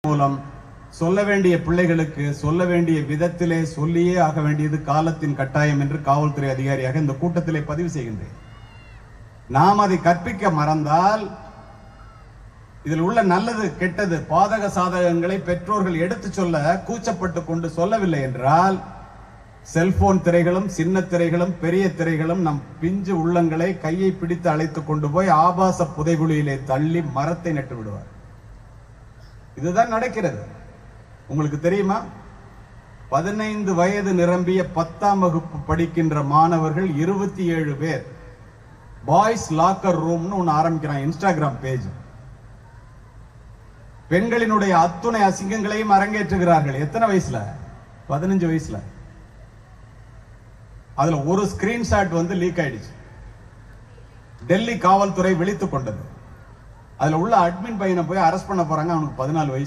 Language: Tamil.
மூலம் சொல்ல வேண்டிய பிள்ளைகளுக்கு சொல்ல வேண்டிய விதத்திலே சொல்லியே ஆக வேண்டியது காலத்தின் கட்டாயம் என்று காவல்துறை அதிகாரியாக இந்த கூட்டத்திலே பதிவு செய்கின்றேன். நாம் அதை கற்பிக்க மறந்தால் இதில் உள்ள நல்லது கெட்டது பாதக சாதகங்களை பெற்றோர்கள் எடுத்து சொல்ல கூச்சப்பட்டு கொண்டு சொல்லவில்லை என்றால் செல்போன் திரைகளும் சின்ன திரைகளும் பெரிய திரைகளும் நம் பிஞ்சு உள்ளங்களை கையை பிடித்து அழைத்துக் கொண்டு போய் ஆபாச புதைகுழியிலே தள்ளி மரத்தை நட்டு விடுவார். இதுதான் நடக்கிறது. உங்களுக்கு தெரியுமா, 15 வயது நிரம்பிய 10ஆம் வகுப்பு படிக்கின்ற மாணவர்கள் 27 பேர் பாய்ஸ் லாக்கர் ரூம்னு ஒன்று ஆரம்பிக்கிறான் இன்ஸ்டாகிராம் பேஜ். பெண்களினுடைய அத்துணை அசிங்கங்களையும் அரங்கேற்றுகிறார்கள். எத்தனை வயசுல? 15 வயசுல. அதுல ஒரு ஸ்கிரீன்ஷாட் லீக் ஆயிடுச்சு. டெல்லி காவல்துறை விழித்துக் கொண்டது. அதுல உள்ள அட்மின் பையனை போய் அரெஸ்ட் பண்ண போறாங்க. அவனுக்கு 14 வயசு.